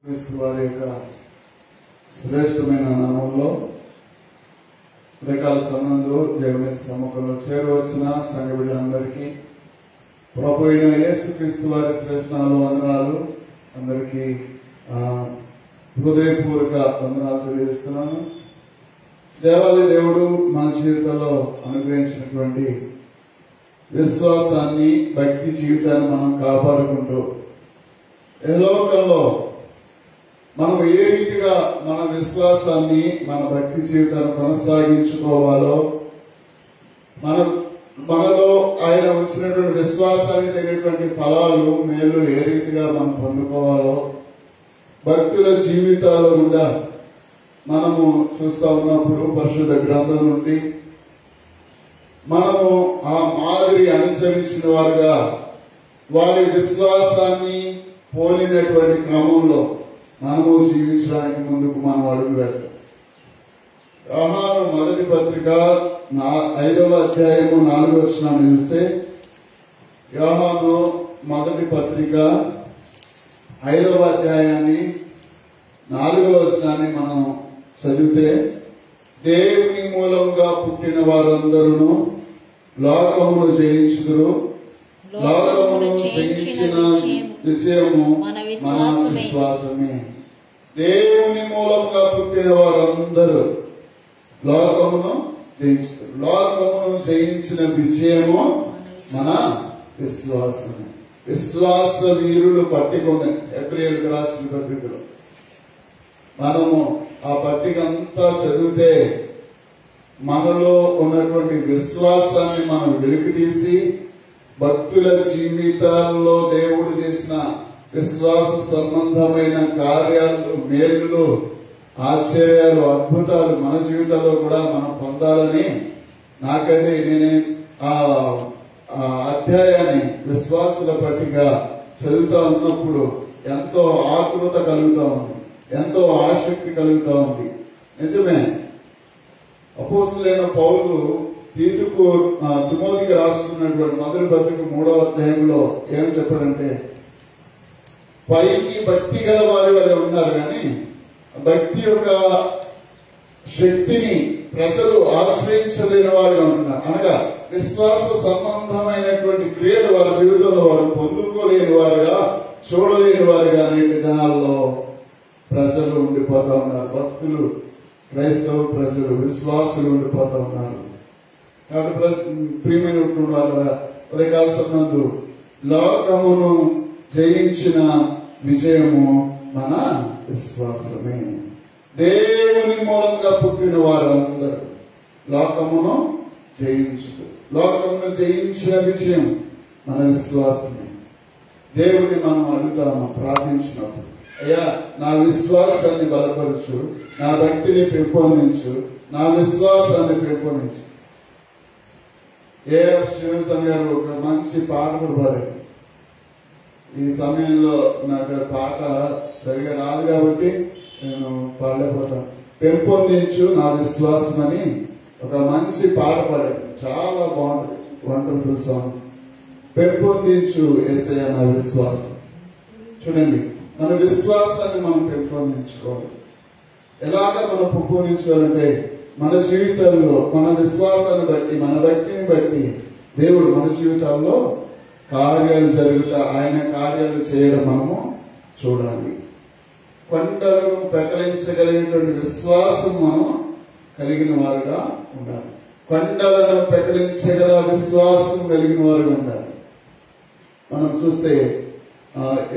క్రీస్తు వారి యొక్క శ్రేష్టమైన నామంలో ఉదయకాల సమయంలో దేవుని సముఖంలో చేరవచ్చిన సంఘ బిడ్డలందరికీ ప్రభు అయిన యేసుక్రీస్తు వారి శ్రేష్ఠనాలు వందనాలు. అందరికీ హృదయపూర్వక వందనాలు తెలియజేస్తున్నాను. దేవాది దేవుడు మన జీవితంలో అనుగ్రహించినటువంటి విశ్వాసాన్ని, భక్తి జీవితాన్ని మనం కాపాడుకుంటూ ఈ లోకంలో మనం ఏ రీతిగా మన విశ్వాసాన్ని, మన భక్తి జీవితాన్ని కొనసాగించుకోవాలో, మనలో ఆయన వచ్చినటువంటి విశ్వాసానికి తగినటువంటి ఫలాలు, మేలు ఏ రీతిగా మనం పొందుకోవాలో భక్తుల జీవితాల్లో కూడా మనము చూస్తా ఉన్నప్పుడు పరిశుద్ధ గ్రంథం నుండి మనము ఆ మాదిరి అనుసరించిన వారుగా వారి విశ్వాసాన్ని పోలినటువంటి క్రమంలో మనము జీవించడానికి ముందుకు మనం అడుగు పెట్టాం. యోహాను మొదటి పత్రిక 5వ అధ్యాయము 4వ వచనాన్ని చూస్తే, యోహాను మొదటి పత్రిక 5వ అధ్యాయాన్ని 4వ వచనాన్ని మనం చదివితే, దేవుని మూలంగా పుట్టిన వారందరూ లోకమును జయించుదురు, లోకమును జయించిన విజయము మన విశ్వాసమే. దేవుని మూలంగా పుట్టిన వారందరూ లోకమును జయించుతారు, లోకమును జయించిన విజయము మన విశ్వాసమే. విశ్వాస వీరులు పట్టిక ఉంది ఏప్రిల్కి రాసిన పత్రికలో. మనము ఆ పట్టిక అంతా చదివితే మనలో ఉన్నటువంటి విశ్వాసాన్ని మనం వెలికి తీసి భక్తుల జీవితాల్లో దేవుడు చేసిన విశ్వాస సంబంధమైన కార్యాలు, మేలులు, ఆశ్చర్యాలు, అద్భుతాలు మన జీవితంలో కూడా మనం పొందాలని నాకైతే నేను ఆ అధ్యాయాన్ని విశ్వాసుల పట్టిక చదువుతా ఉన్నప్పుడు ఎంతో ఆతృత కలుగుతా ఉంది, ఎంతో ఆసక్తి కలుగుతా ఉంది. నిజమే, అపోస్తలుడైన పౌలు తిమోతికి రాస్తున్నటువంటి మొదటి పత్రిక 3వ అధ్యాయంలో ఏం చెప్పాడంటే, పైకి భక్తి గల వారి వల్ల ఉన్నారు కానీ భక్తి యొక్క శక్తిని ప్రజలు ఆశ్రయించలేని వారిగా ఉంటున్నారు. అనగా విశ్వాస సంబంధమైనటువంటి క్రియలు వారి జీవితంలో వారు పొందుకోలేని వారుగా, చూడలేని వారుగా నేటి దినాల్లో ప్రజలు ఉండిపోతా ఉన్నారు. భక్తులు, క్రైస్తవ ప్రజలు, విశ్వాసులు ఉండిపోతా ఉన్నారు. కాబట్టి ప్రియమైనటువంటి వాళ్ళ ఉదయకాల సమయంలో లోకమును జయించిన విజయము మన విశ్వాసమే. దేవుని మూలంగా పుట్టిన వారందరూ లోకమును లోకమును జయించిన విజయం మన విశ్వాసమే. దేవుని మనం అడుగుతాము ప్రార్థించినప్పుడు, అయ్యా నా విశ్వాసాన్ని బలపరచు, నా భక్తిని పెంపొందించు, నా విశ్వాసాన్ని పెంపొందించు. ఏఆర్ శ్రీనివాసన్ గారు ఒక మంచి పాట కూడా పాడారు. ఈ సమయంలో నాకు పాట సరిగా రాదు కాబట్టి నేను పాడలేకపోతాను. పెంపొందించు నా విశ్వాసం అని ఒక మంచి పాట పాడారు. చాలా బాగుంటుంది, వండర్ఫుల్ సాంగ్. పెంపొందించు యేసయ్య నా విశ్వాసం. చూడండి, మన విశ్వాసాన్ని మనం పెంపొందించుకోవాలి. ఎలాగ మనం పెంపొందించుకోవాలంటే మన జీవితంలో మన విశ్వాసాన్ని బట్టి, మన భక్తిని బట్టి దేవుడు మన జీవితాల్లో కార్యాలు జరుగుట, ఆయన కార్యాలు చేయడం మనము చూడాలి. కొండలను పెకలించగలిగినటువంటి విశ్వాసం మనం కలిగిన వారుగా ఉండాలి. కొండలను పెకలించగల విశ్వాసం కలిగిన వారుగా ఉండాలి. మనం చూస్తే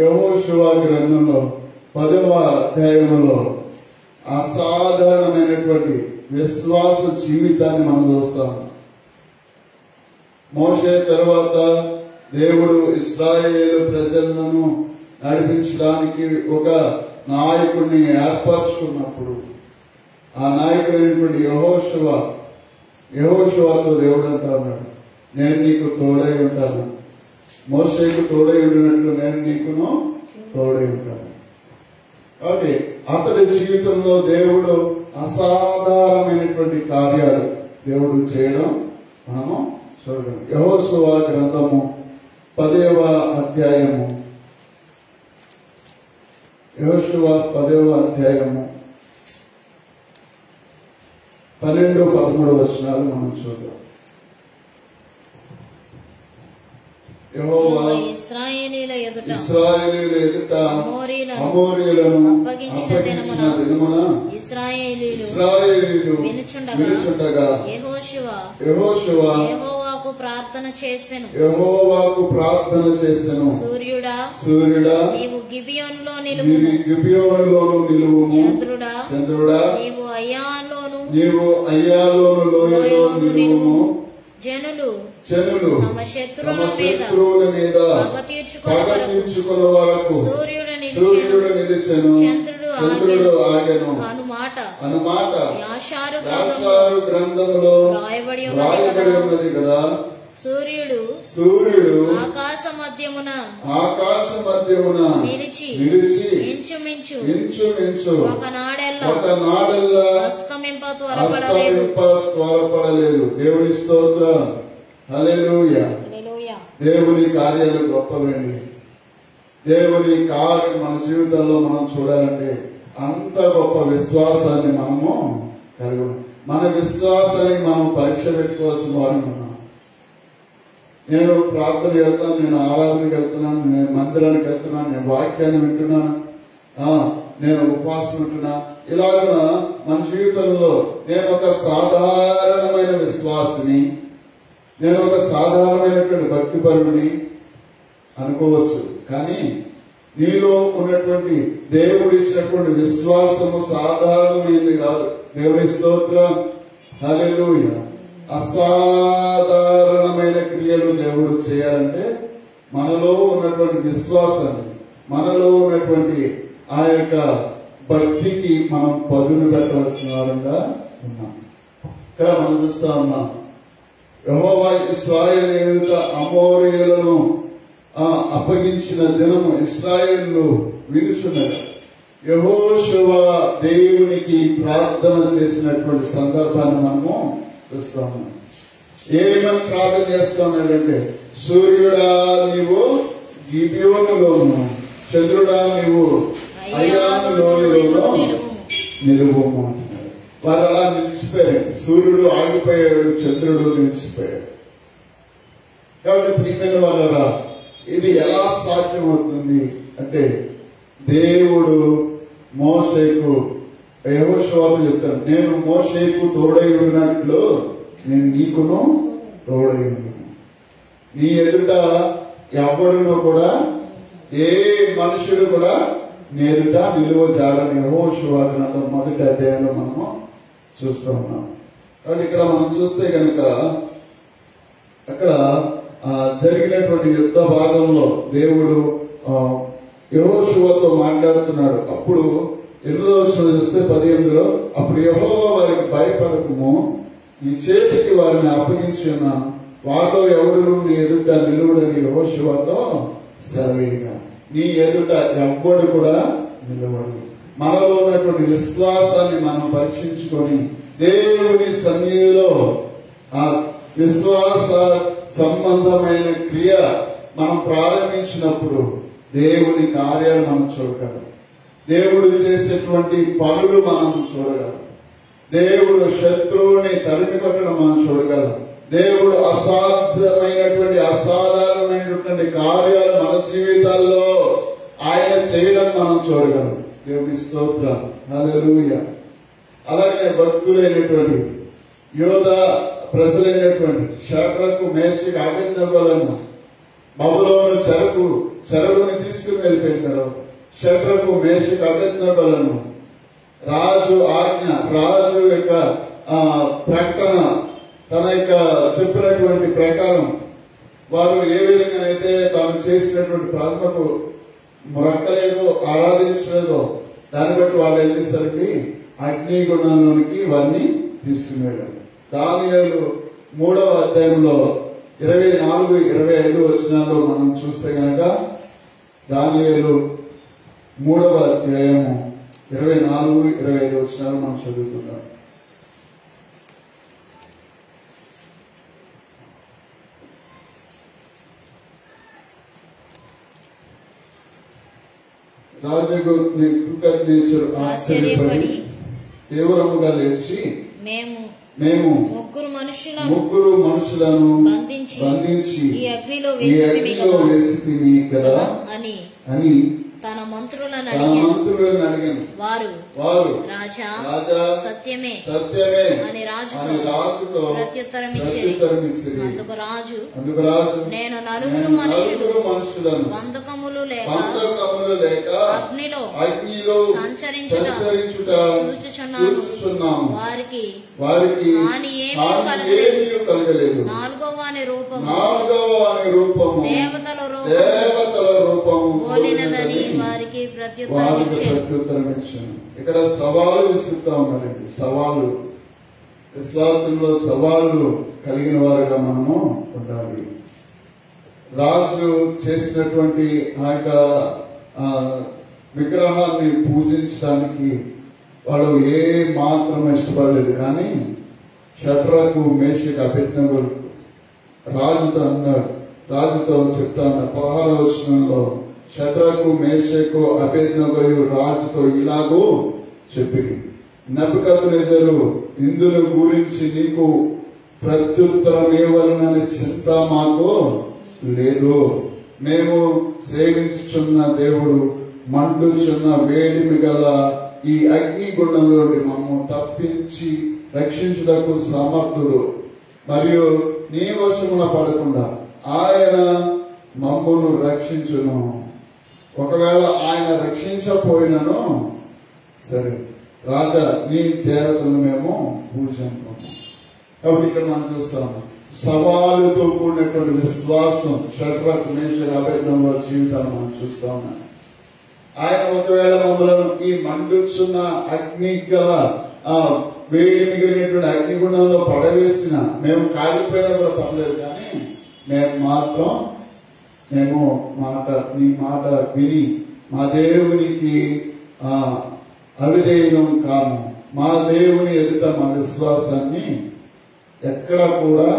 యెహోషువ గ్రంథంలో 10వ అధ్యాయంలో అసాధారణమైనటువంటి విశ్వాస జీవితాన్ని మనం చూస్తాం. మోషే తర్వాత దేవుడు ఇశ్రాయేలు ప్రజలను నడిపించడానికి ఒక నాయకుడిని ఏర్పరచుకున్నప్పుడు ఆ నాయకుడైనటువంటి యెహోషువతో దేవుడు అంటా ఉన్నాడు, నేను నీకు తోడై ఉంటాను. మోషేకు తోడై ఉండినట్లు నేను నీకును తోడై ఉంటాను. కాబట్టి అతడి జీవితంలో దేవుడు అసాధారణమైనటువంటి కార్యాలు దేవుడు చేయడం మనము చూడడం. యెహోషువ గ్రంథము 10వ అధ్యాయము యెహోషువ 10వ అధ్యాయము 12-13 వచనాలు మనం చూద్దాం. యెహోవా ఇశ్రాయేలీయుల ఎదుట అమోరీయులను అప్పగించిన దినమున ఇశ్రాయేలీయులు వినుచుండగా యెహోషువ యెహోవాకు ప్రార్థన చేసెను. సూర్యుడా నీవు గిబియోనులో నిలువుము. చంద్రుడా నీవు అయ్యాలోను లోయలో నిలువుము. జనులు తమ శత్రువుల మీద పగ తీర్చుకొను వరకు సూర్యుడు నిలిచెను, చంద్రుడు ఆగెను అనుమాట యాషారు గ్రంథములో రాయబడి ఉన్నది కదా. సూర్యుడు ఆకాశ మధ్యమున నిలిచి ఇంచుమించు ఒక నాడెల్లా అస్తమింప త్వరపడలేదు. దేవుని స్తోత్రం. హల్లెలూయా. దేవుని కార్యాలు గొప్పవండి. దేవుని కార్యం మన జీవితంలో మనం చూడాలంటే అంత గొప్ప విశ్వాసాన్ని మనము కలిగి మన విశ్వాసాన్ని మనం పరీక్ష పెట్టుకోవాల్సిన వారిని ఉన్నాం. నేను ప్రార్థన వెళ్తాను, నేను ఆరాధనకి వెళ్తున్నాను, నేను మందిరానికి వెళ్తున్నాను, నేను వాక్యాన్ని వింటున్నాను, నేను ఉపవాసం ఉంటున్నా. ఇలాగ మన జీవితంలో నేను ఒక సాధారణమైన విశ్వాసిని, నేను ఒక సాధారణమైనటువంటి భక్తిపరుడిని అనుకోవచ్చు. కానీ నీలో ఉన్నటువంటి దేవుడు ఇచ్చినటువంటి విశ్వాసము సాధారణమైనది కాదు. దేవుని స్తోత్రం. హల్లెలూయా. అసాధారణమైన క్రియలు దేవుడు చేయాలంటే మనలో ఉన్నటువంటి విశ్వాసాన్ని, మనలో ఉన్నటువంటి ఆ యొక్క భక్తికి మనం పదును పెట్టవలసిన వారంగా ఉన్నాం. ఇక్కడ మనం చూస్తా ఉన్నాం, యెహోవా ఇశ్రాయేలీయుల అమోరీయులను అప్పగించిన దినము ఇశ్రాయేలు వినుచున్నారు. యెహోషువ దేవునికి ప్రార్థన చేసినటువంటి సందర్భాన్ని మనము చూస్తా ఉన్నాం. ఏమని ప్రార్థన చేస్తా ఉన్నాడంటే, సూర్యుడా నీవు గిబియోనులోను, చంద్రుడా నీవు అయ్యాను లోయలో నిలువుము అంటున్నాడు. వారు అలా నిలిచిపోయారు. సూర్యుడు ఆగిపోయాడు, చంద్రుడు నిలిచిపోయాడు. కాబట్టి ప్రియమైన వాళ్ళరా, ఇది ఎలా సాధ్యమవుతుంది అంటే దేవుడు మోషేకు యెహోషువకు చెప్తాడు, నేను మోషేకు తోడై ఉన్నట్లు నేను నీకును తోడై ఉన్నాను. నీ ఎదుట ఎవడును కూడా, ఏ మనుషుడు కూడా నీ ఎదుట నిలువ జాడని యెహోషువ గ్రంథం 1వ అధ్యాయంలో మనము చూస్తూ ఉన్నాం. కాబట్టి ఇక్కడ మనం చూస్తే కనుక అక్కడ జరిగినటువంటి యుద్ధ భాగంలో దేవుడు యెహోషువతో మాట్లాడుతున్నాడు. అప్పుడు 8వ వచనం చూస్తే 18లో, అప్పుడు యెహోవా వారికి భయపడకుము, ఈ చేతికి వారిని అప్పగించి ఉన్నాను, వారిలో ఎవడును నీ ఎదుట నిలువుడని యెహోషువతో సెలవేయగా. నీ ఎదుట ఎవ్వడు కూడా నిలబడు. మనలో ఉన్నటువంటి విశ్వాసాన్ని మనం పరీక్షించుకొని దేవుని సన్నిధిలో ఆ విశ్వాస సంబంధమైన క్రియ మనం ప్రారంభించినప్పుడు దేవుని కార్యాలు మనం చూడగలం. దేవుడు చేసేటువంటి పనులు మనం చూడగలం. దేవుడు శత్రువుని తరిమి కొట్టడం మనం చూడగలం. దేవుడు అసాధారణమైనటువంటి కార్యాలు మన జీవితాల్లో ఆయన చేయడం మనం చూడగలం. దేవుని స్తోత్రం. హల్లెలూయా. అలాగే భక్తులైనటువంటి యోధ ప్రజలైనటువంటి షద్రకు, మేషకు, అబేద్నెగోలను బబులోను చెరకుని తీసుకుని వెళ్ళిపోయిన తర్వాత షద్రకు, మేషకు, అబేద్నెగోలను రాజు ఆజ్ఞ, రాజు యొక్క ప్రకటన, తన యొక్క చెప్పినటువంటి ప్రకారం వారు ఏ విధంగానైతే తాను చేసినటువంటి ప్రార్థనకు మొక్కలేదో, ఆరాధించలేదో దాన్ని బట్టి వాళ్ళు వెళ్ళేసరికి అగ్నిగుండంలోనికి వారిని తీసుకున్నాడు. దానియేలు 3వ అధ్యాయంలో 24-25 వచనాల్లో మనం చూస్తే కనుక దానియేలు 3వ అధ్యాయము 24-25 వచనాలు మనం చదువుకుందాం. రాజు నెబుకద్నెజరు ఆశ్చర్యపడి తీవ్రముగా లేచి మేము ముగ్గురు మనుషులను బంధించి ఈ అగ్నిలో వేసితిమి కదా అని తన మంత్రులను అడిగాను. వారు రాజా సత్యమే అని రాజుతో ప్రత్యుత్తరం ఇచ్చిరి. అందుకు రాజు నేను నలుగురు మనుషులను బంధకములు లేక అగ్నిలో సంచరించుట చూచుచున్నాము. వారికి హాని ఏమీ కలగలేదు. నాలుగవ అనే రూపము దేవతల రూపము పోలినదని వారికి ప్రత్యుత్తరం ఇచ్చాను. ఇక్కడ సవాలు విసురుతా ఉన్నారండి. సవాలు, విశ్వాసంలో సవాళ్లు కలిగిన వారుగా మనము ఉండాలి. రాజు చేసినటువంటి ఆ యొక్క విగ్రహాన్ని పూజించడానికి వాళ్ళు ఏ మాత్రం ఇష్టపడలేదు. కానీ షడ్రకు మేషకు అబేద్నెగోలు రాజుతో చెప్తా ఉన్నారు 16వ వచనంలో, షడ్రకు మేషకు అబేద్నెగోలు రాజుతో ఇలాగూ చెప్పిరి, నెబుకద్నెజరు ఇందును గురించి నీకు ప్రత్యుత్తరం ఇవ్వాలనే చింత మాకు లేదు. మేము సేవించుచున్న దేవుడు మండుచున్న వేడిమి గల ఈ అగ్నిగుండంలో నుండి మమ్ము తప్పించి రక్షించుటకు సమర్థుడు. మరియు నీ వశమున పడకుండా ఆయన మమ్మును రక్షించును. ఒకవేళ ఆయన రక్షించపోయినను సరే, రాజా నీ దేవతలను మేము పూజించుకున్నాం. కాబట్టి ఇక్కడ మనం చూస్తాము సవాలుతో కూడినటువంటి విశ్వాసం షడ్రకు మేషకు అబేద్నెగో జీవితాన్ని మనం చూస్తా ఉన్నాం. ఆయన ఒకవేళ మమ్మల్ని ఈ మండుచున్న అగ్ని గల వేడి మిగిలినటువంటి అగ్నిగుండంలో పడవేసిన మేము కాలిపోయినా కూడా పర్లేదు. కానీ మేము నీ మాట విని మా దేవునికి అవిధేయం కాము, మా దేవుని ఎదుట మా విశ్వాసాన్ని ఎక్కడా కూడా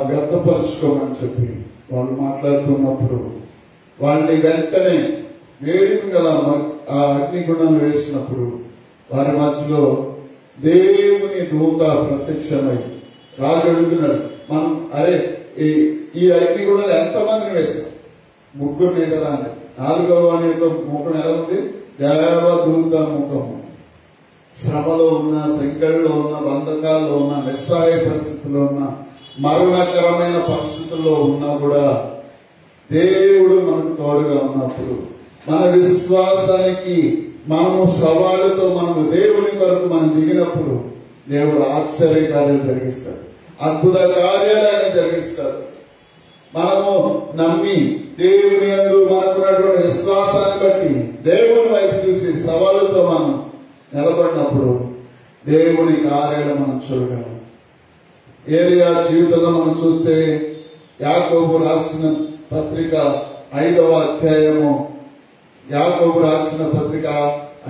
వ్యర్థపరచుకోమని చెప్పి వాళ్ళు మాట్లాడుతున్నప్పుడు వాళ్ళని వెంటనే వేడిమి గల ఆ అగ్నిగుండంలో వేసినప్పుడు వారి మధ్యలో దేవుని దూత ప్రత్యక్షమై రాజు అడుగుతున్నాడు, మనం ఈ అగ్నిగుండంలో ఎంతమందిని వేస్తాం? ముగ్గురినే కదా అని. 4వ అనే ముఖం ఎలా ఉంది? దేవదూత ముఖము. శ్రమలో ఉన్న, సంకటంలో ఉన్న, బంధకాల్లో ఉన్న, నిస్సహాయ పరిస్థితుల్లో ఉన్న, మరణకరమైన పరిస్థితుల్లో ఉన్నా కూడా దేవుడు మనకు తోడుగా ఉన్నప్పుడు మన విశ్వాసానికి మనము సవాళ్లతో మనము దేవుని వరకు మనం దిగినప్పుడు దేవుడు ఆశ్చర్య కార్యాలు జరిగిస్తాడు, అద్భుత కార్యాలు ఆయన జరిగిస్తాడు. మనము నమ్మి దేవుని యందు మనకున్నటువంటి విశ్వాసాన్ని బట్టి దేవుని వైపు చూసి సవాలుతో మనం నిలబడినప్పుడు దేవుని కార్యాలు మనం చూడగలం. ఏలియా జీవితంలో మనం చూస్తే యాకోబు రాసిన పత్రిక 5వ అధ్యాయము, యాకోబు రాసిన పత్రిక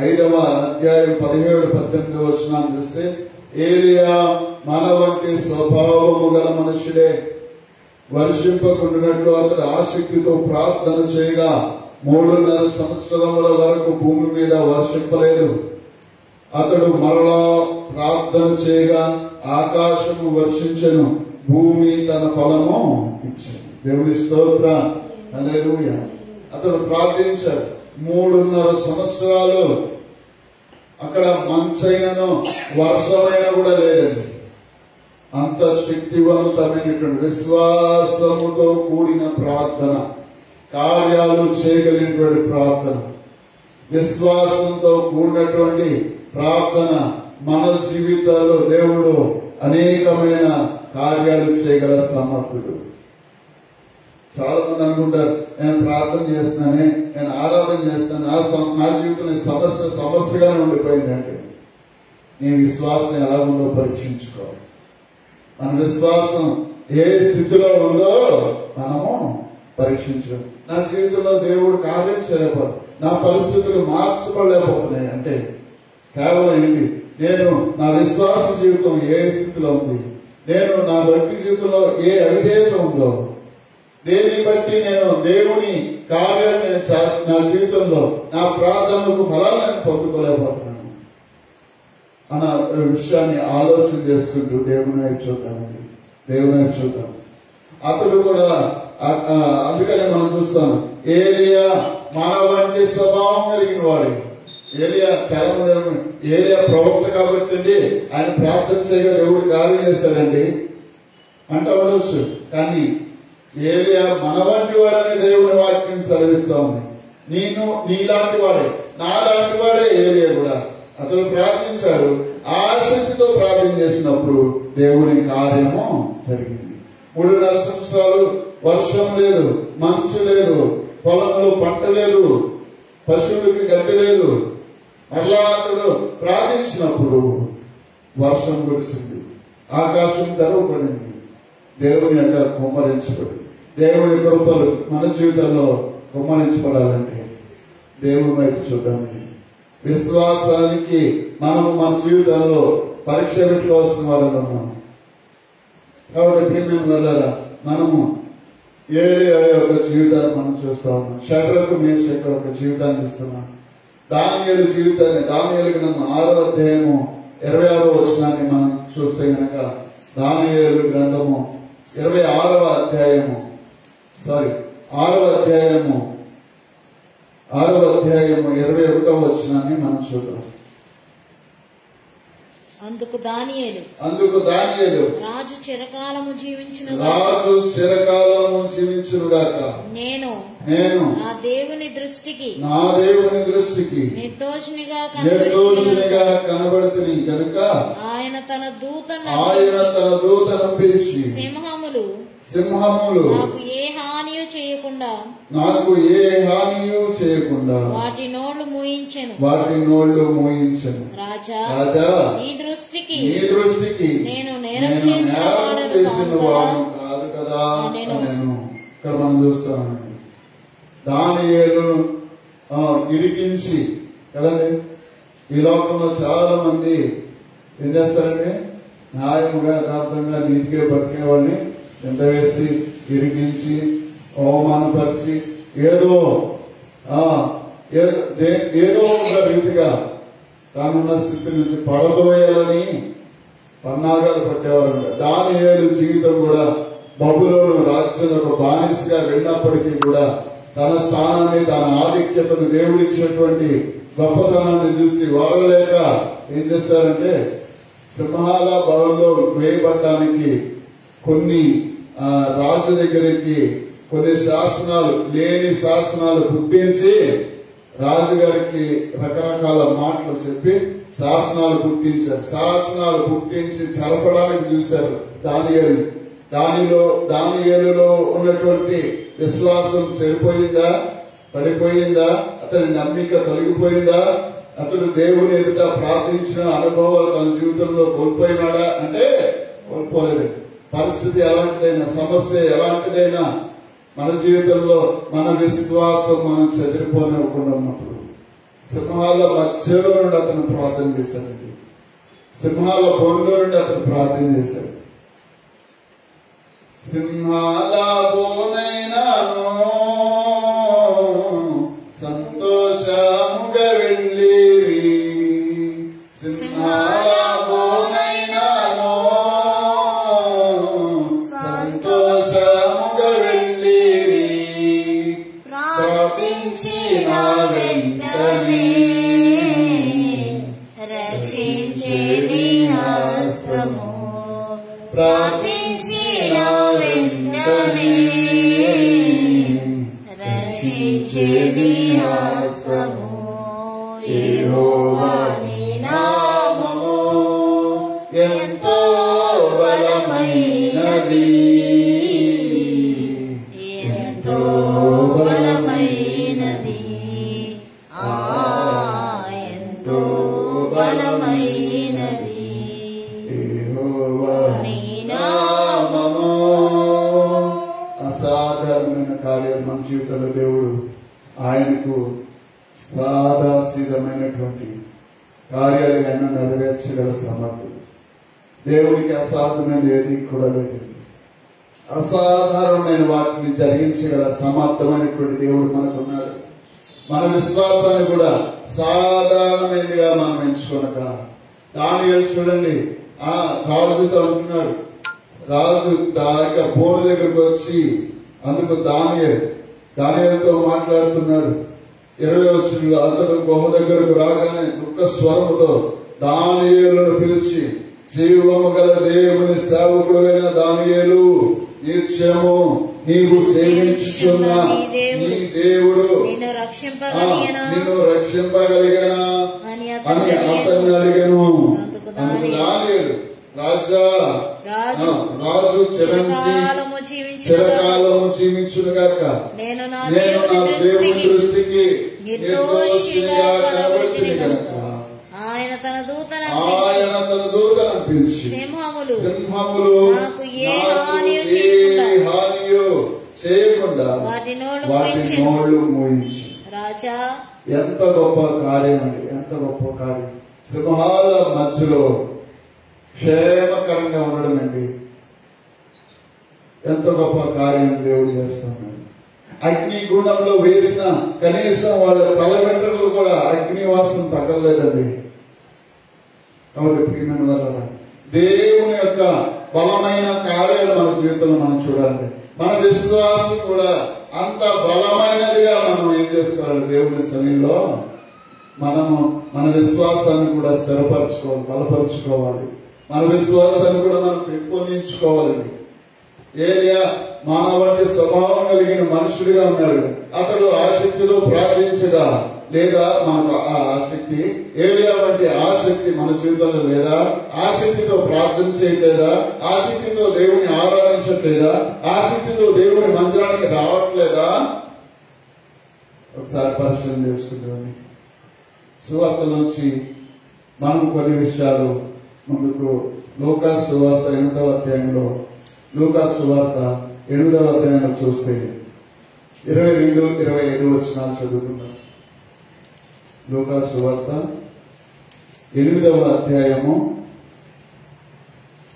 5వ అధ్యాయం 17-18 వచనాన్ని చూస్తే, ఏలియా మన వంటి స్వభావము గల మనుషుడే, వర్షింపకుండానట్లు అతడు ఆసక్తితో ప్రార్థన చేయగా 3.5 సంవత్సరముల వరకు భూమి మీద వర్షింపలేదు. అతడు మరలా ప్రార్థన చేయగా ఆకాశము వర్షించెను, భూమి తన ఫలము ఇచ్చెను. దేవుని స్తోత్రం, హల్లెలూయా. అతడు ప్రార్థించాడు 3.5 సంవత్సరాలు. అక్కడ మంచైనను వర్షమైనా కూడా లేదండి. అంత శక్తివంతమైనటువంటి విశ్వాసముతో కూడిన ప్రార్థన, కార్యాలు చేయగలిగినటువంటి ప్రార్థన, విశ్వాసంతో కూడినటువంటి ప్రార్థన మన జీవితాల్లో దేవుడు అనేకమైన కార్యాలు చేయగల సమర్థుడు. చాలా మంది అనుకుంటారు, నేను ప్రార్థన చేస్తున్నానే, నేను ఆరాధన చేస్తున్నాను, నా జీవితంలో సమస్యగానే ఉండిపోయింది అంటే నీ విశ్వాసం ఎలా ఉందో పరీక్షించుకోవాలి. మన విశ్వాసం ఏ స్థితిలో ఉందో మనము పరీక్షించుకోవాలి. నా జీవితంలో దేవుడు కార్యం చేయలేకపోతే, నా పరిస్థితులు మార్చుకోలేకపోతున్నాయి అంటే కేవలం ఏంటి? నేను నా విశ్వాస జీవితం ఏ స్థితిలో ఉంది, నేను నా భక్తి జీవితంలో ఏ అవిధేయత ఉందో, దేన్ని బట్టి నేను దేవుని కార్యాన్ని నా జీవితంలో జీవితంలో నా ప్రార్థనకు ఫలాన్ని నేను పొందుకోలేకపోతున్నాను అన్న విషయాన్ని ఆలోచన చేసుకుంటూ దేవుని వైపు చూద్దామండి. దేవుని వైపు చూద్దాం. అతడు కూడా అందుకనే మనం చూస్తాం, ఏలియా మన వంటి స్వభావం కలిగిన వాడు. ఏలియా చాలా మంది ఏలియా ప్రవక్త కాబట్టి అండి ఆయన ప్రార్థన చేయగా దేవుడు కార్యం చేశాడండి అంటూ ఉండొచ్చు. కానీ ఏలియా మన వంటి వాడని దేవుని వాక్యం సెలవిస్తా ఉంది. నేను నీలాంటి వాడే, నాలాంటి వాడే ఏలియా కూడా. అతడు ప్రార్థించాడు, ఆసక్తితో ప్రార్థన చేసినప్పుడు దేవుని కార్యము జరిగింది. 3.5 సంవత్సరాలు వర్షం లేదు, మంచు లేదు, పొలంలో పంట లేదు, పశువులకి గడ్డి లేదు. మరలా అతడు ప్రార్థించినప్పుడు వర్షం కురిసింది, ఆకాశం తెరవబడింది, దేవుని యొక్క కుమ్మరించబడింది. దేవుని కృపలు మన జీవితంలో కుమ్మరించబడాలంటే దేవుని వైపు చూద్దామండి. విశ్వాసానికి మనము మన జీవితంలో పరీక్ష పెట్టుకోవాల్సిన వారిలో ఉన్నాము. కాబట్టి ప్రియమైన వాళ్ళారా, మనము ఏలియా యొక్క జీవితాన్ని మనం చూస్తా ఉన్నాం. షడ్రకు మేషకు యొక్క జీవితాన్ని చూస్తున్నాం. దానియేలు జీవితాన్ని, దానియేలు గ్రంథం 6వ అధ్యాయము 26వ వచనాన్ని మనం చూస్తే గనక దానియేలు గ్రంథము 6వ అధ్యాయము 21వ వచనాన్ని మనం చూద్దాం. అందుకు దానియేలు రాజు చిరకాలము జీవించునుగాక. నేను నా దేవుని దృష్టికి నిర్దోషినిగా కనబడుతుంది కనుక ఆయన తన దూతను పిలిచి సింహములు నాకు ఏ హానియు చేయకుండా వాటి నోళ్లు మూయించెను. రాజా నీ దృష్టికి నేను నేరం చేసిన వాడు కాదు కదా. నేను ఇక్కడ మనం చూస్తామండి, దానియేలును ఇరికించి కదండి. ఈ లోకంలో చాలా మంది ఏం చేస్తారంటే న్యాయముగా యథార్థంగా నీతిగా బతికే వాళ్ళని ఎంత వేసి ఇరికించి అవమానపరిచి ఏదో ఒక రీతిగా తానున్న స్థితి నుంచి పడదోయాలని పన్నాగాలు పట్టేవారు. దానియేలు జీవితం కూడా బబులోను రాజ్యంలో బానిసగా వెళ్ళినప్పటికీ కూడా తన స్థానాన్ని, తన ఆధిక్యతను, దేవుడిచ్చినటువంటి గొప్పతనాన్ని చూసి వాడలేక ఏం చేశారంటే సింహాల బలంలో వేయబడటానికి కొన్ని రాజు దగ్గరికి కొన్ని లేని శాసనాలు పుట్టించి రాజుగారికి రకరకాల మాటలు చెప్పి శాసనాలు పుట్టించి చరపడానికి చూశారు దానియేలులో ఉన్నటువంటి విశ్వాసం సరిపోయిందా, పడిపోయిందా, అతని నమ్మిక తొలగిపోయిందా, అతడు దేవుని ఎదుట ప్రార్థించిన అనుభవాలు తన జీవితంలో కోల్పోయినాడా అంటే కోల్పోలేదు. పరిస్థితి ఎలాంటిదైనా, సమస్య ఎలాంటిదైనా మన జీవితంలో మన విశ్వాసం మనం చెదిరిపోనివ్వకుండా ఉన్నప్పుడు సింహాల మధ్యలో నుండి అతను ప్రార్థన చేశాడండి. సింహాల బోన్లో నుండి అతను ప్రార్థన చేశాడు. సింహాల బోనైనాను సంతోషముగా వెళ్ళిరి, సింహాల బోనైనాను సంతోషముగా వెళ్ళిరి, ప్రార్థించిన వెంటనే రక్షించేది హస్తము, ప్రార్థించిన వెంటనే రక్షించేది హస్తము. యెహోవా నీ నామము ఎంతో బలమైనది, ఎంతో బలమైనది, ఎంతో బలమైనది. యెహోవా నీ నామము. అసాధారణమైన కార్యాలు మన జీవితంలో దేవుడు ఆయనకు సాదాసీదమైనటువంటి కార్యాలుగా నెరవేర్చగల సమర్థుడు. దేవునికి అసాధ్యమైన ఏది కూడా లేదు. అసాధారణమైన వాటిని జరిగించగల సమర్థమైనటువంటి దేవుడు మనకున్నాడు. మన విశ్వాసాన్ని కూడా సాధారణమైనదిగా మనం ఎంచుకోనక. దానియేలు చూడండి, రాజుతో అంటున్నాడు, రాజు బోర్డు దగ్గరకు వచ్చి అందుకు దానియేలుతో మాట్లాడుతున్నాడు. 20వ వచనంలో అతడు గుహ దగ్గరకు రాగానే దుఃఖ స్వరముతో దానియేలును పిలిచి, జీవము గల దేవుని సేవకుడైన దానియేలు, నిత్యము నీవు సేవించుచున్న నీ దేవుడు నిన్ను రక్షింపగలిగనా అని అతన్ని అడిగాను. అందుకు దానియేలు, రాజు చిరకాలము జీవించునుగాక, నేను నా దేవుని దృష్టికి నిర్దోషిగా కనబడుతుంది కనుక ఆయన తన దూతలను పిలిచి సింహములు నాకు ఏ హానియు చేయకుండా వాటి నోళ్లు మూయించి. రాజా, ఎంత గొప్ప కార్యం అండి, ఎంత గొప్ప కార్యం. సింహాల మధ్యలో క్షేమకరంగా ఉండడం అండి, ఎంత గొప్ప కార్యం దేవుడు చేస్తున్నాడు. అగ్ని గుండంలో వేసిన కనీసం వాళ్ళ తల వెంట్రుకలు కూడా అగ్ని వాసన తగ్గలేదండి. కాబట్టి ప్రియమైన వాళ్ళ దేవుని యొక్క బలమైన కార్యాలు మన జీవితంలో మనం చూడాలండి. మన విశ్వాసం కూడా అంత బలమైనదిగా మనం ఏం చేసుకోవాలి, దేవుని సన్నిధిలో మనము మన విశ్వాసాన్ని కూడా స్థిరపరచుకోవాలి, బలపరుచుకోవాలి. మన విశ్వాసాన్ని కూడా మనం పెంపొందించుకోవాలండి. ఏలియా మానవాటి స్వభావం కలిగిన మనుషుడిగా ఉన్నాడు. అతడు ఆసక్తితో ప్రార్థించగా లేదా మనకు ఆ ఆసక్తి, ఏలియా వంటి ఆసక్తి మన జీవితంలో లేదా? ఆసక్తితో ప్రార్థన చేయట్లేదా? ఆసక్తితో దేవుని ఆరాధించట్లేదా? ఆసక్తితో దేవుని మందిరానికి రావట్లేదా? ఒకసారి పరిశీలన చేసుకుంటామని. సువార్త నుంచి మనం కొన్ని విషయాలు ముందుకు లూకాసు సువార్త 8వ అధ్యాయంలో, లూకాసు సువార్త 8వ అధ్యాయంలో చూస్తే 22-25 వచనాలు చదువుకుందాం. లూకాసు సువార్త 8వ అధ్యాయము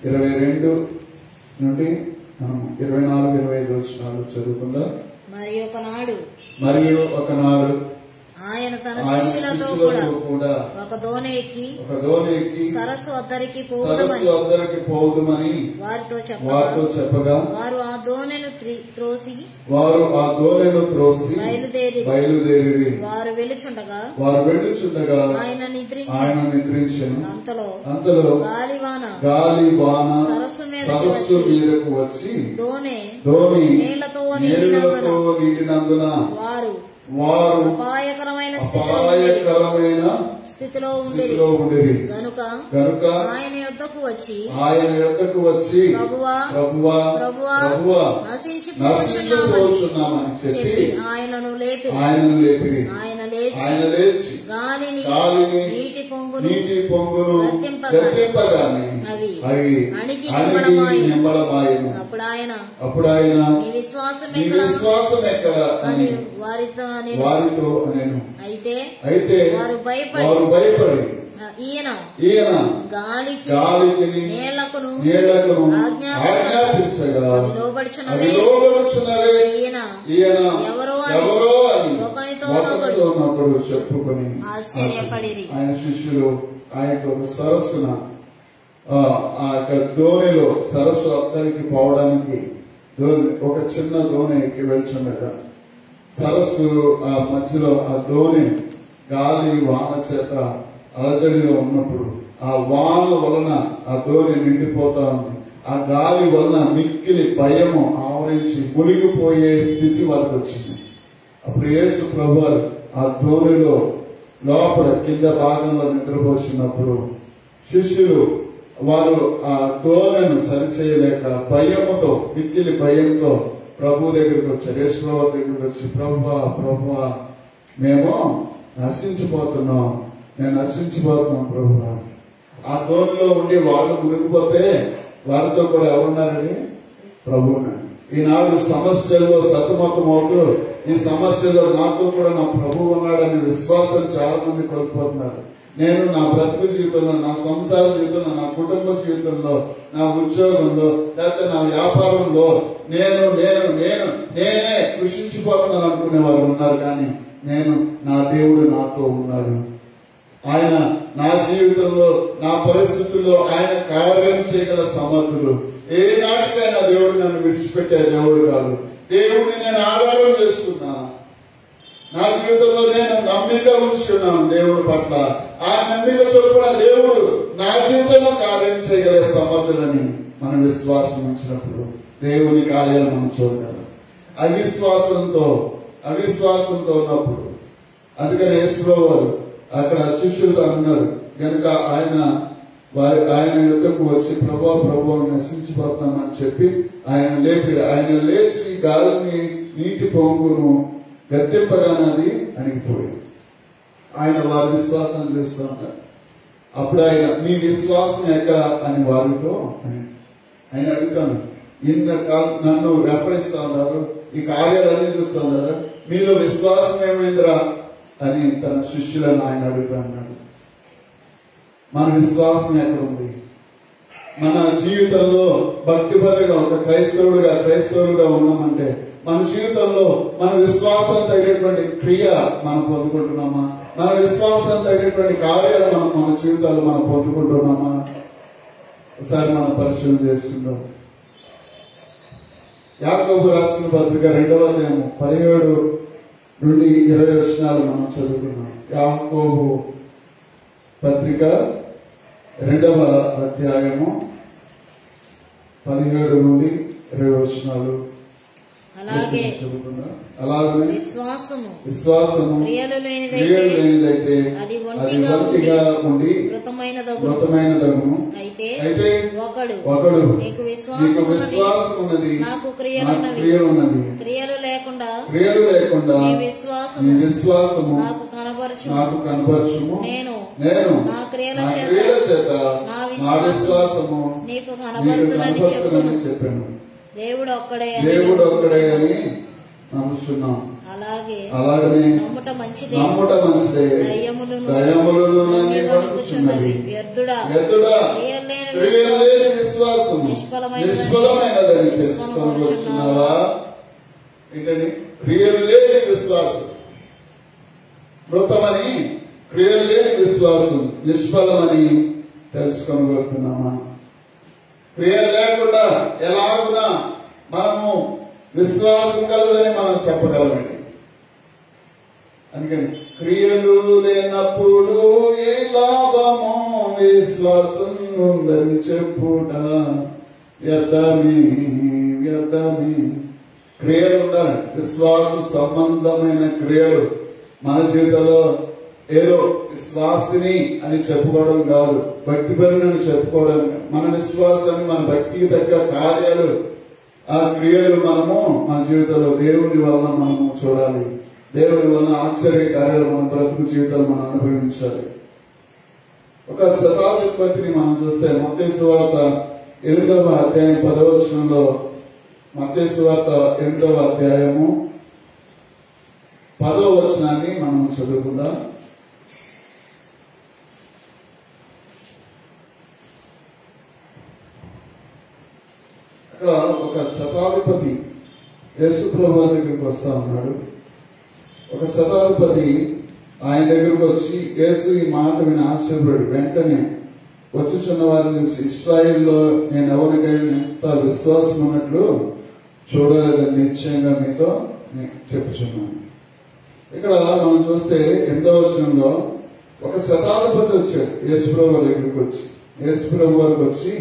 22 నుండి 24-25 వచనాలు చదువుకుందాం. మరియు ఒకనాడు ఆయన తన శిష్యులతో కూడా ఒక దోణి ఎక్కి సరస్సు వద్దరికి పోదుమని వారితో చెప్పగా వారు ఆ దోణిను త్రోసి బయలుదేరి వారు వెళ్ళుచుండగా ఆయన నిద్రించెను. అంతలో గాలివాన సరస్సు మీదకు వచ్చి దోణి నీళ్లతో నిండినందున వారు అపాయకరమైన స్థితిలో ఉండిరి. గనుక ఆయన యొద్దకు వచ్చి ప్రభువా నశించిపోచున్నామని చెప్పి ఆయనను లేపిరి. ఆయన లేచి గాలిని నీటి పొంగును గద్దింపగానే అవి అణిగి నింబడమాయెను. అప్పుడు ఆయన నీ విశ్వాసం ఎక్కడ అని వారితో అనెను. అయితే వారు భయపడి ఈయన గాలికి నీళ్లకును ఆజ్ఞాపించగా లోబడుచున్నవే ఈయన ఎవరో అని ఒకరితో చెప్పుకొని ఆశ్చర్యపడిరి. ఆయన శిష్యులు ఆయనకు ఒక సరస్సున ఆ దోణిలో సరస్సు అద్దరికి పోవడానికి ఒక చిన్న దోణి ఎక్కి వెళ్తుండగా సరస్సు ఆ మధ్యలో ఆ దోణి గాలి వాన చేత అలజడిలో ఉన్నప్పుడు ఆ వాన వలన ఆ దోణి నిండిపోతా ఉంది. ఆ గాలి వలన మిక్కిలి భయము ఆవరించి మునిగిపోయే స్థితి వాళ్ళకి వచ్చింది. అప్పుడు యేసు ప్రభువారు ఆ దోణిలో లోపల కింద భాగంలో నిద్రపోతున్నప్పుడు శిష్యులు వారు ఆ దోణిను సరిచేయలేక భయముతో మిక్కిలి భయంతో ప్రభు దగ్గరికి వచ్చారు. యేసు ప్రభు దగ్గరికి వచ్చి ప్రభువా మేము నశించిపోతున్నాం ప్రభువా. ఆ దోణిలో ఉండి వాళ్ళు మునిగిపోతే వారితో కూడా ఎవరున్నారండి? ప్రభువున్నాడు. ఈనాడు సమస్యల్లో సతమతమవుతూ ఈ సమస్యలో నాతో కూడా నా ప్రభువు ఉన్నాడని విశ్వాసం చాలా మంది కోల్పోతున్నారు. నేను నా బ్రతుకు జీవితంలో, నా సంసార జీవితంలో, నా కుటుంబ జీవితంలో, నా ఉద్యోగంలో, లేకపోతే నా వ్యాపారంలో నేనే కృషించిపోతున్నాను అనుకునే వారు ఉన్నారు. కానీ నా దేవుడు నాతో ఉన్నాడు. ఆయన నా జీవితంలో, నా పరిస్థితుల్లో ఆయన కార్యం చేయగల సమర్థుడు. ఏ నాటికైనా దేవుడు నన్ను విడిచిపెట్టే దేవుడు కాదు. దేవుడిని నేను ఆధారం చేసుకున్నా. నా జీవితంలో నేను నమ్మిక ఉంచుకున్నాను దేవుడి పట్ల. ఆ నమ్మిక చొప్పున దేవుడు నా జీవితంలో కార్యం చేయగల సమర్థులని మనం విశ్వాసం ఉంచినప్పుడు దేవుని కార్యాలు మనం చూడగలం. అవిశ్వాసంతో ఉన్నప్పుడు అందుకని యేసుప్రభువు వారు అక్కడ శిష్యులతో అన్నారు కనుక ఆయన యుద్ధకు వచ్చి ప్రభు నశించిపోతున్నామని చెప్పి ఆయన లేచి గాలిని నీటి పొంగును గద్దెంపగానది అణిగిపోయింది. ఆయన వారి విశ్వాసాన్ని చూస్తూ ఉన్నారు. అప్పుడు ఆయన మీ విశ్వాసం ఎక్కడ అని వారితో ఆయన అడుగుతాను, నన్ను వెంబడిస్తా ఉన్నారు, ఈ కార్యాలన్నీ చూస్తూ ఉన్నారు, మీలో విశ్వాసం ఏమైందిరా అని తన శిష్యులను ఆయన అడుగుతా ఉన్నాడు. మన విశ్వాసం ఎక్కడుంది? మన జీవితంలో భక్తిపరుగా ఒక క్రైస్తవుడుగా ఉన్నామంటే మన జీవితంలో మన విశ్వాసం తగినటువంటి క్రియ మనం పొందుకుంటున్నామా? మన విశ్వాసం తగినటువంటి కార్యాలు మన జీవితాల్లో మనం పొందుకుంటున్నామా? ఒకసారి మనం పరిశీలన చేసుకుందాం. యాకోబు రాసిన పత్రిక 2వ అధ్యాయము 17 నుండి 20 వచనాలు మనం చదువుకున్నాం. యాకోబు పత్రిక 2వ అధ్యాయము 17 నుండి 20 వచనాలు అలాగే విశ్వాసము క్రియలు లేనిదైతే అది ఒంటిగా ఉండి మృతమైనదగును. అయితే ఒకడు నీకు విశ్వాసం ఉన్నది, నాకు క్రియలున్నది, క్రియలు లేకుండా నీ విశ్వాసము నాకు కనపరచుము. నేను నా క్రియల చేత నా విశ్వాసము నీకు కనపరుతుందని చెప్పాను. దేవుడు ఒక్కడే అని నమ్ముతున్నాం. అలాగనే నమ్ముట మంచిదే, దయ్యములను వ్యర్థుడా క్రియలేని విశ్వాసము నిష్ఫలమైనదని తెలుసుకొనుచున్నావా? ఏంటండి క్రియలు లేని విశ్వాసం మృతమని, క్రియలు లేని విశ్వాసం నిష్ఫలమని తెలుసుకొనగలుగుతున్నామా? క్రియలు లేకుండా ఎలాగునా మనము విశ్వాసం కలదని మనం చెప్పగలమండి. అందుకని క్రియలు లేనప్పుడు ఏ లాభము, విశ్వాసం ఉందని చెప్పుట వ్యర్థమే. క్రియలు ఉండాలి. విశ్వాస సంబంధమైన క్రియలు మన జీవితంలో ఏదో విశ్వాసిని అని చెప్పుకోవడం కాదు, భక్తిపరుని చెప్పుకోవడం. మన విశ్వాసాన్ని, మన భక్తికి తగ్గ కార్యాలు, ఆ క్రియలు మనము మన జీవితంలో దేవుని వలన మనము చూడాలి. దేవుని వలన ఆశ్చర్య కార్యాలు మన బ్రతుకు జీవితాలు మనం అనుభవించాలి. ఒక శతాధిపతిని మనం చూస్తే మత్తయి సువార్త 8వ అధ్యాయం 10వ వచనంలో, మత్తయి సువార్త 8వ అధ్యాయము 10వ వచనాన్ని మనం చదువుకుందాం. అక్కడ ఒక శతాధిపతి యేసు ప్రభువు దగ్గరికి వస్తా ఉన్నాడు. ఒక శతాధిపతి ఆయన దగ్గరకు వచ్చి యేసు ఈ మాట విని ఆశ్చర్యపడు. వెంటనే వచ్చుచున్న వారిని చూసి, ఇశ్రాయేల్లో నేను ఎవరికైనా ఎంత విశ్వాసం ఉన్నట్లు చూడలేదని నిశ్చయంగా మీతో చెప్పుచున్నాను. ఇక్కడ మనం చూస్తే 8వ వచనంలో ఒక శతాధిపతి వచ్చాడు యేసు ప్రభువు దగ్గరికి వచ్చి. యేసు ప్రభు వారికి వచ్చి,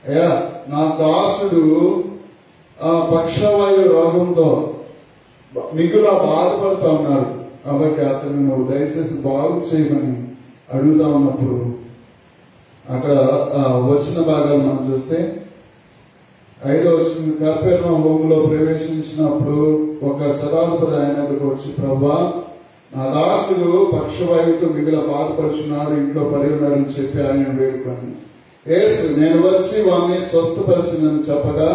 అయ్యా నా దాసుడు పక్షవాయు రోగంతో మిగుల బాధపడతా ఉన్నాడు, కాబట్టి అతను నువ్వు దయచేసి బాగు చేయమని అడుగుతా ఉన్నప్పుడు అక్కడ వచ్చిన భాగాలు మనం చూస్తే 5వ వచనం, కపెర్నహూములో ప్రవేశించినప్పుడు ఒక శతాధిపతి ఆయన దగ్గరకు వచ్చి, ప్రభువా నా దాసుడు పక్షవాయువుతో మిగుల బాధపడుచున్నాడు, ఇంట్లో పడి ఉన్నాడని చెప్పి ఆయన వేడుకొని, యేసు నేను వచ్చి వారిని స్వస్థపరిచిందని చెప్పగా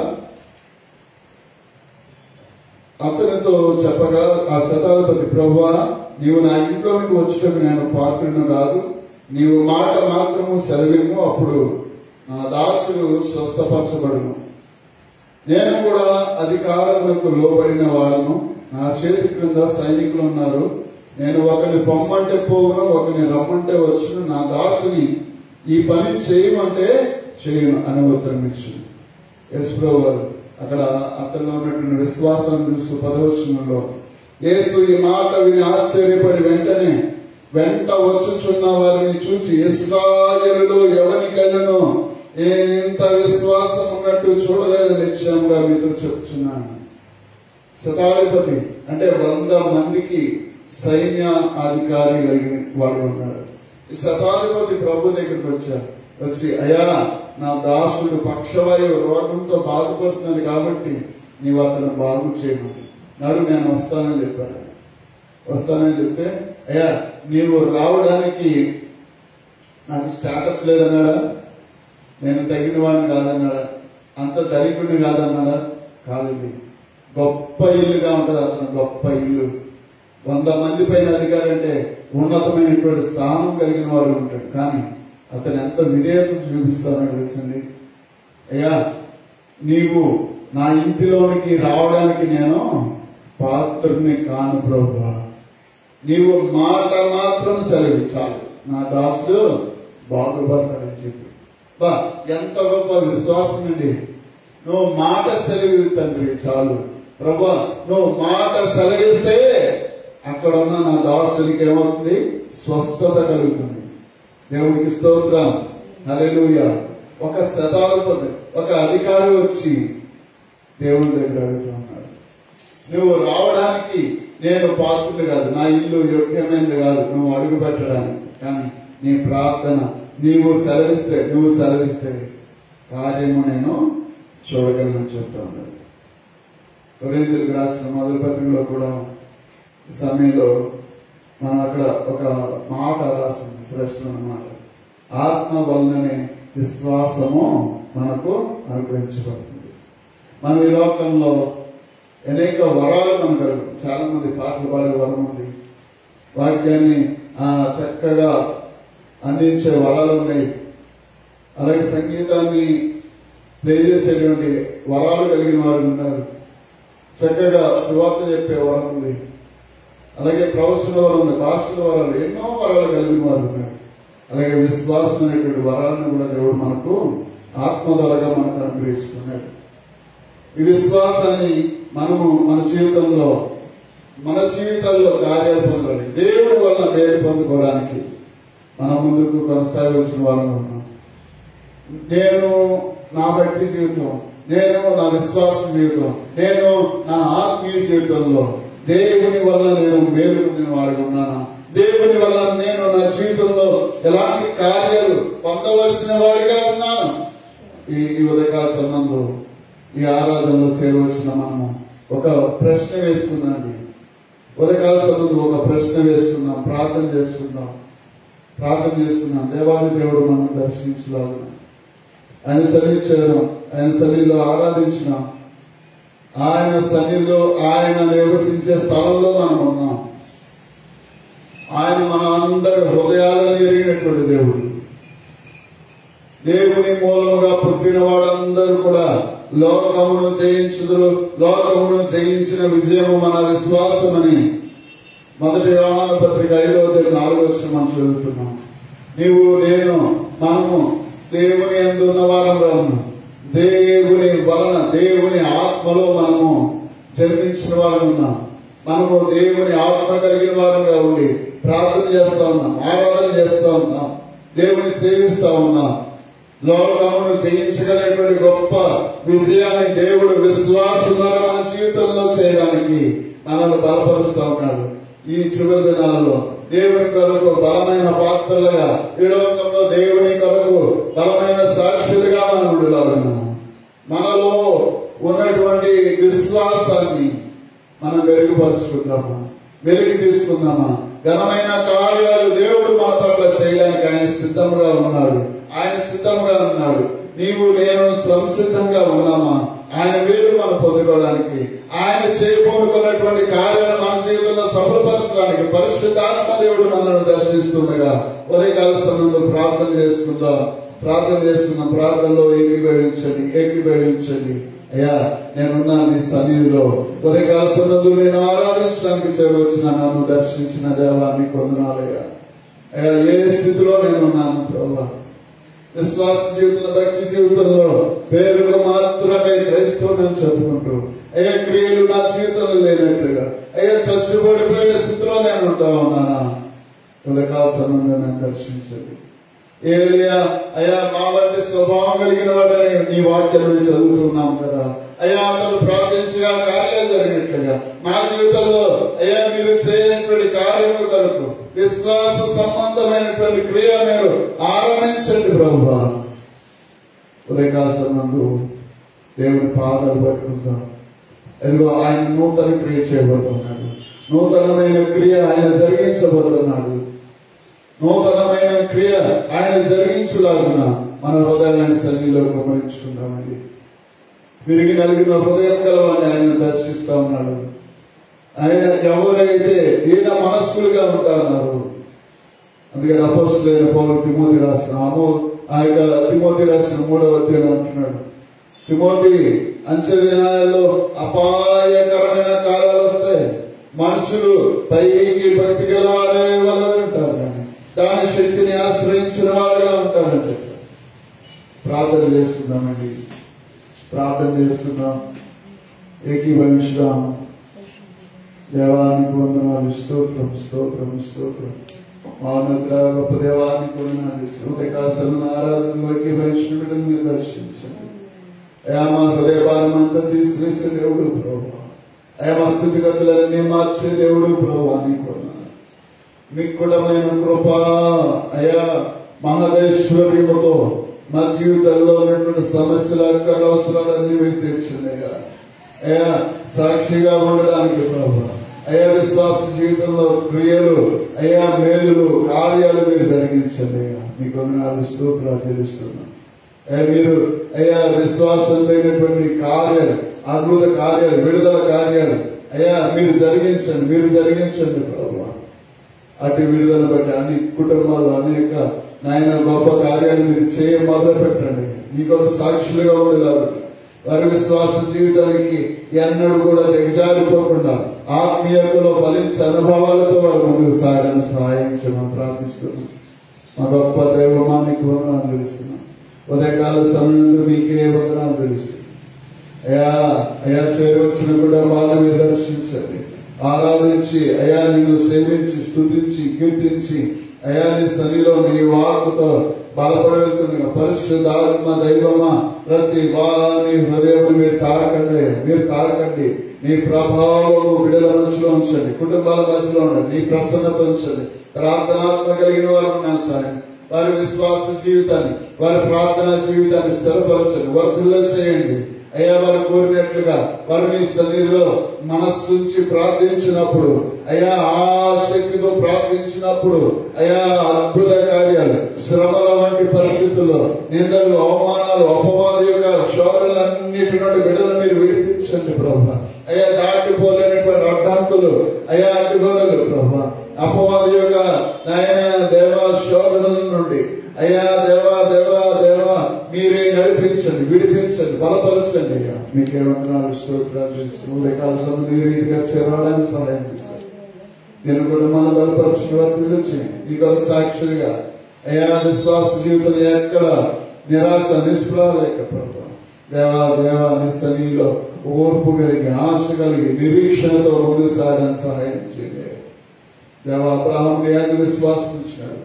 అతనితో చెప్పగా ఆ శతాధిపతి, ప్రభువా నీవు నా ఇంట్లోనికి వచ్చేటప్పుడు నేను పాత్రుడు కాదు, నీవు మాట మాత్రము సెలవిమ్ము, అప్పుడు నా దాసుడు స్వస్థపరచబడును. నేను కూడా అధికారులకు లోబడిన వాడును, నా చేతి క్రింద సైనికులు ఉన్నారు. నేను ఒకరిని పొమ్మంటే పోవును, ఒకరిని రమ్మంటే వచ్చును, నా దాసుని ఈ పని చేయమంటే చేయును అని ఉత్తరం ఇచ్చును. యేసుప్రభువు గారు అక్కడ అతనిలో ఉన్నటువంటి విశ్వాసాన్ని చూస్తూ 10వ వచనంలో, యేసు ఈ మాట విని ఆశ్చర్యపడి వెంట వచ్చుచున్న వారిని చూచి, ఇశ్రాయేలులో ఎవరికైనాను నేను ఇంత విశ్వాసం ఉన్నట్టు చూడలేదు, నిశ్చయంగా మీతో చెప్తున్నాను. శతాధిపతి అంటే 100 మందికి సైన్య అధికారి కలిగిన వాడు ఉన్నాడు. ఈ శతాధిపతి ప్రభు దగ్గరికి వచ్చి, అయ్యా నా దాసుడు పక్షవాయు రోగంతో బాధపడుతున్నాడు కాబట్టి నీవు అతను బాగు చేయమని నాడు నేను వస్తానని చెప్పాను. వస్తానని చెప్తే, అయ్యా నీవు రావడానికి నాకు స్టేటస్ లేదన్నాడా, నేను తగిన వాడిని కాదన్నాడా, అంత ధనికుడిని కాదన్నాడా? కాదండి. గొప్ప ఇల్లుగా ఉంటది అతను, గొప్ప ఇల్లు. 100 మంది పైన అధికారి అంటే ఉన్నతమైనటువంటి స్థానం కలిగిన వాడు ఉంటాడు. కానీ అతను ఎంత విధేయత చూపిస్తానో తెలుసండి. అయ్యా నీవు నా ఇంటిలోనికి రావడానికి నేను పాత్రుని కాను ప్రభువా, నీవు మాట మాత్రం సెలవి చాలు, నా దాసుడు బాగుపడతాడని చెప్పి. బా ఎంత గొప్ప విశ్వాసం అండి. నువ్వు మాట సెలవి తండ్రి చాలు ప్రభా, నువ్వు మాట సెలవిస్తే అక్కడ ఉన్న నా దాసునికి ఏమవుతుంది? స్వస్థత కలుగుతుంది. దేవుడికి స్తోత్రం, హల్లెలూయా. ఒక శతాధిపతి, ఒక అధికారి వచ్చి దేవుని దగ్గర అడుగుతున్నాడు, నువ్వు రావడానికి నేను పాత్రుడు కాదు, నా ఇల్లు యోగ్యమైనది కాదు నువ్వు అడుగు పెట్టడానికి, కానీ నీ ప్రార్థన నువ్వు సెలవిస్తే కార్యము నేను చూడగలను చెప్తాను. కొరింథీయులకు రాసిన మొదటి పత్రికలో కూడా ఈ సమయంలో మనం అక్కడ ఒక మాట రాసింది, శ్రేష్టమైన మాట. ఆత్మ వలననే విశ్వాసము మనకు అనుగ్రహించబడుతుంది. మనం ఈ లోకంలో అనేక వరాలు మనకు, చాలా మంది పాటలు పాడే వరం ఉంది, వాక్యాన్ని చక్కగా అందించే వరాలు ఉన్నాయి, అలాగే సంగీతాన్ని ప్లే చేసేటువంటి వరాలు కలిగిన వారు ఉన్నారు, చక్కగా సువార్త చెప్పే వరం ఉంది, అలాగే ప్రవచన వరం ఉంది, భాషల వరాలు, ఎన్నో వరాలు కలిగిన వారు ఉన్నారు. అలాగే విశ్వాసం అనేటువంటి వరాలను కూడా దేవుడు మనకు ఆత్మధరగా మనకు అనుగ్రహిస్తున్నాడు. ఈ విశ్వాసాన్ని మనము మన జీవితాల్లో కార్యాలు పొందాలి. దేవుడి వల్ల మేలు పొందుకోవడానికి మనం ముందుకు కొనసాగాల్సిన వాళ్ళని ఉన్నాం. నేను నా భక్తి జీవితం, నేను నా విశ్వాస జీవితం, నేను నా ఆత్మీయ జీవితంలో దేవుని వల్ల నేను మేలు పొందిన వాడిగా ఉన్నానా? దేవుని వల్ల నేను నా జీవితంలో ఎలాంటి కార్యాలు పొందవలసిన వాడిగా ఉన్నాను? ఈ ఉదయకాల సమయంలో ఈ ఆరాధనలో చేరవలసిన మనము ఒక ప్రశ్న వేసుకుందాండి. ఉదయకాల సమయంలో ఒక ప్రశ్న వేసుకుందాం, ప్రార్థన చేసుకుందాం. దేవాది దేవుడు మనం దర్శించలాగా ఆయన సన్నిధి చేరడం, ఆయన సన్నిధిలో ఆరాధించినాం, ఆయన సన్నిధిలో ఆయన నివసించే స్థలంలో మనం ఉన్నాం. ఆయన మన అందరి హృదయాలను ఎరిగినటువంటి దేవుడు. దేవుని మూలముగా పుట్టిన వాడందరూ కూడా లోకమును జయించుదురు, లోకమును జయించిన విజయము మన విశ్వాసమని 1 యోహాను పత్రిక 5:4 మనం చదువుతున్నాం. నీవు నేను మనము దేవుని యందు ఉన్న వారంగా ఉన్నాం. దేవుని వలన, దేవుని ఆత్మలో మనము జన్మించిన వారు ఉన్నాం. మనము దేవుని ఆత్మ కలిగిన వారంగా ఉండి ప్రార్థన చేస్తా ఉన్నాం, ఆరాధన చేస్తా ఉన్నాం, దేవుని సేవిస్తా ఉన్నాం. లోకమును జయించగలిగినటువంటి గొప్ప విజయాన్ని దేవుడు విశ్వాసం ద్వారా మన జీవితంలో చేయడానికి మనల్ని బలపరుస్తా ఉన్నాడు. ఈ చివరి దినాలలో దేవుని కొరకు బలమైన పాత్రలుగా, ఈ లోకంలో దేవుని కొరకు బలమైన సాక్షులుగా మనం ఉండాలన్నాం. మనలో ఉన్నటువంటి విశ్వాసాన్ని మనం మెరుగుపరుచుకుందామా, వెలికి తీసుకుందామా? ఘనమైన కార్యాలు దేవుడు మా పట్ల చేయడానికి ఆయన సిద్ధంగా ఉన్నాడు. నీవు నేను సంసిద్ధంగా ఉన్నామా? ఆయన వేలు మనం పొందుకోవడానికి, ఆయన చేయబోనుకున్నటువంటి కార్యాలను మన జీవితంలో సఫలపరచడానికి పరిశుద్ధాత్మ దేవుడు మనల్ని దర్శిస్తుండగా ఉదయకాల సమయంలో ప్రార్థన చేసుకుందాం. ప్రార్థనలో ఏకీభవించండి. అయ్యా, నేనున్నా నీ సన్నిధిలో. ఉదయకాల సమయంలో నేను ఆరాధించడానికి చేరవచ్చిన నన్ను దర్శించిన దేవా నీకు వందనాలయ్యా. అయ్యా, ఏ స్థితిలో నేనున్నాను ప్రభా, విశ్వాస జీవితంలో, భక్తి జీవితంలో పేరుగా మాత్రమే క్రైస్తవుని చెప్పుకుంటూ అయ్యా క్రియలు నా జీవితంలో లేనట్లుగా అయ్యా చచ్చుబడిపోయిన స్థితిలో నేను ఉంటా ఉన్నానా? ఉదయకాల సమయంలో నన్ను దర్శించండి. ఏలియా అయ్యా మా వంటి స్వభావం కలిగిన వాడని నీ వాక్యం చదువుతున్నాం కదా అయ్యా, అతను ప్రార్థించగా కార్యాలు జరిగినట్లుగా మా జీవితంలో అయ్యా మీరు చేయనటువంటి కార్యము కొరకు విశ్వాస సంబంధమైనటువంటి క్రియ మీరు ఆరంభించండి ప్రభువా. ఉదయకాల సమయంలో దేవుని పాదాలు పట్టుకుందాం. ఎదుగో ఆయన నూతన క్రియ చేయబోతున్నాడు. నూతనమైన క్రియ ఆయన జరిగించబోతున్నాడు. నూతనమైన క్రియ ఆయన జరిగించులాగున మన హృదయాన్ని సన్నిధిలో గమనించుకుందామండి. విరిగి నలిగిన హృదయం గలవాడిని ఆయన దర్శిస్తా ఉన్నాడు. ఆయన ఎవరైతే ఈయన మనస్కులుగా ఉంటా ఉన్నారు. అందుకని అపోస్తలుడైన పౌలు తిమోతి రాసిన 3వ అధ్యాయం అంటున్నాడు, తిమోతి అంచె దినాలలో అపాయకరమైన కాలాలు వస్తాయి. మనుషులు పైకి భక్తి గలవారే వాళ్ళు ఉంటారు, కానీ దాని శక్తిని ఆశ్రయించిన వారుగా ఉంటారంటే. ప్రార్థన చేసుకుందామండి, ఏకీభవించుదాం. దేవానికి వందనాలు, స్తోత్రం. మౌనత గొప్ప దేవానికి వందనాలు. ఉదయకాల ఆరాధనలో ఏకీభవించినట్టు మీరు దర్శించండి. అయా మా హృదయభారం అంతా తీసివేసే దేవుడు ప్రభు, అయా మా స్థితిగతులన్నీ మార్చే దేవుడు ప్రభు నీకు మిక్కుడమైన కృప అయా మహదేశ్వర్యముతో మా జీవితంలో ఉన్నటువంటి సమస్యల అవసరాలన్నీ మీరు తీర్చండి అయ్యా. సాక్షిగా ఉండడానికి ప్రభు అయ్యా విశ్వాస జీవితంలో క్రియలు అయ్యా మేలులు కార్యాలు మీరు జరిగించండి అయ్యా. మీకు వందనాలు, స్తోత్రాలు తెలుస్తున్నాం. మీరు అయ్యా విశ్వాసం లేనటువంటి కార్యాలు, అద్భుత కార్యాలు, విడుదల కార్యాలు అయ్యా మీరు జరిగించండి ప్రభు. అటు విడుదల బట్టి అన్ని కుటుంబాలు అనేక నాయన గొప్ప కార్యాలు మీరు చేయ మొదలు పెట్టండి. మీకు సాక్షులుగా ఉండేలాగా వారి విశ్వాస జీవితానికి ఎన్నడూ కూడా దిగజారిపోకుండా ఆత్మీయతలో ఫలించే అనుభవాలతో వారు ముందుకు సాగడానికి సహాయం చేయమని ప్రార్థిస్తున్నాం. మా గొప్ప దైవమానికి వందనాలు తెలుస్తున్నాం. ఉదయకాల సమయంలో మీకే వందనాలు తెలుస్తుంది అయ్యా. చేరవచ్చిన కూడా వాళ్ళని మీరు దర్శించండి, ఆరాధించి అయ్యా నిన్ను సేవించి స్తుతించి కీర్తించి అయ్యా నీ సన్నిధిలో నీ వాక్కుతో బలపడి వెళ్తుండగా పరిశుద్ధాత్మ దైవమా ప్రతి వారి హృదయం మీరు తాకండి. నీ ప్రభావం బిడ్డల మధ్యలో ఉంచండి, కుటుంబాల మధ్యలో ఉండండి, నీ ప్రసన్నత ఉంచండి. ప్రార్థనాత్మ కలిగిన వారు ఉన్నాను సార్, వారి విశ్వాస జీవితాన్ని వారి ప్రార్థనా జీవితాన్ని స్థిరపరచండి, వర్ధుల చేయండి అయ్యా. వారు కోరినట్లుగా వారు మీ సన్నిధిలో మనస్సుంచి ప్రార్థించినప్పుడు అయ్యా, ఆ శక్తితో ప్రార్థించినప్పుడు అయ్యా అద్భుత కార్యాలు, శ్రమల వంటి పరిస్థితుల్లో నిందలు, అవమానాలు, అపవాద యొక్క శోధనలన్నిటి నుండి బిడ్డలు మీరు విడిపించండి ప్రభు అయ్యా. దాటిపోలేనటువంటి అడ్డంకులు అయ్యా, అడ్డుగోడలు ప్రభు అపవాద యొక్క నాయన దేవా శోధనల నుండి అయ్యా దేవా మీరే నడిపించండి, విడిపించండి, బలపరచండి అయ్యా. మీకే వందనాలు, స్తోత్రాలు చేస్తున్నాం. ఉదయకాల సమయం ఈ రీతిగా చేరడానికి సహాయం చేస్తాను. నేను కూడా మన బలపరచిన వర్తిలో చేయండి. మీకు సాక్షులుగా అయ్యా విశ్వాస జీవితంలో ఎక్కడ నిరాశ నిస్పృహ లేక ప్రభు దేవా నీ సన్నిధిలో ఓర్పు కలిగి, ఆశ కలిగి, నిరీక్షణతో ముందుకు సాగడానికి సహాయం చేయండి. దేవా అబ్రహాముని విశ్వాసం ఇచ్చినాడు,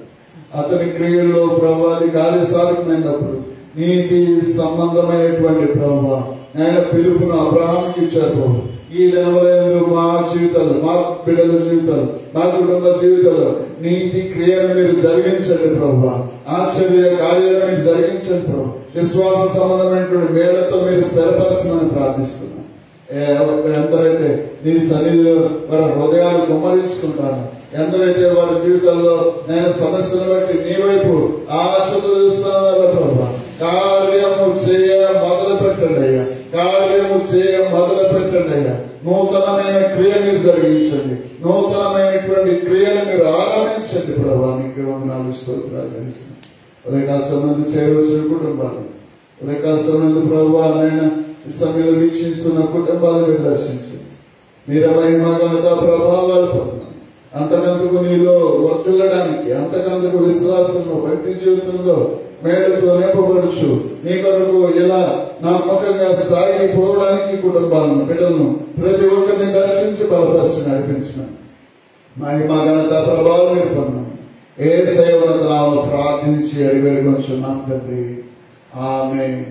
అతని క్రియల్లో ప్రభావి కార్యసాధకమైనప్పుడు నీతి సంబంధమైనటువంటి ప్రభావ ఆయన పిలుపును అబ్రహాంకి ఇచ్చారు ప్రభు. ఈ దినములందు మా జీవితాలు, మా బిడ్డల జీవితాలు, మా కుటుంబ జీవితాలు నీతి క్రియను మీరు జరిగించండి ప్రభు. ఆశ్చర్య కార్యాలను మీరు జరిగించండి ప్రభు. విశ్వాస సంబంధమైనటువంటి మేళతో మీరు స్థిరపరచమని ప్రార్థిస్తున్నాం. ఎందరైతే నీ సన్నిధిలో వారి హృదయాలు కుమ్మరించుకుంటారు, ఎందరైతే వారి జీవితాల్లో నేను సమస్యను బట్టి నీ వైపు ఆశతో చూస్తున్నారో ప్రభు కార్యము చేయ మొదలు పెట్టండి అయ్యా. కార్యము చేయ మొదలు పెట్టండి అయ్యా. నూతనమైన క్రియ మీరు జరిగించండి. నూతనమైనటువంటి క్రియలు మీరు ఆరంభించండి ప్రభావ. మీకు వందనాలు, స్తోత్రాలు తెలుస్తుంది. ఉదయకాల సంబంధి చేయవలసిన కుటుంబాలు, ఉదయకాల సంబంధి ప్రభావ నాయన ఈ సమయంలో వీక్షిస్తున్న కుటుంబాలు మీరు దర్శించండి. మీరమైన మగనత ప్రభావాలు పొందాలి. అంతకంతకు నీలో వర్తిల్లడానికి, అంతకంతకు విశ్వాసంలో, భక్తి జీవితంలో మేడతో నింపబడుచు నీ కొరకు ఇలా నమ్మకంగా సాగిపోవడానికి కుటుంబాలను, బిడ్డలను ప్రతి ఒక్కరిని దర్శించి బలపరిచి నడిపించిన మహిమ ఘనత ప్రభావం మీరు పొందాం. ఏ సేవల ప్రార్థించి అడిగడుకొంచున్నాం తండ్రి. ఆమేన్.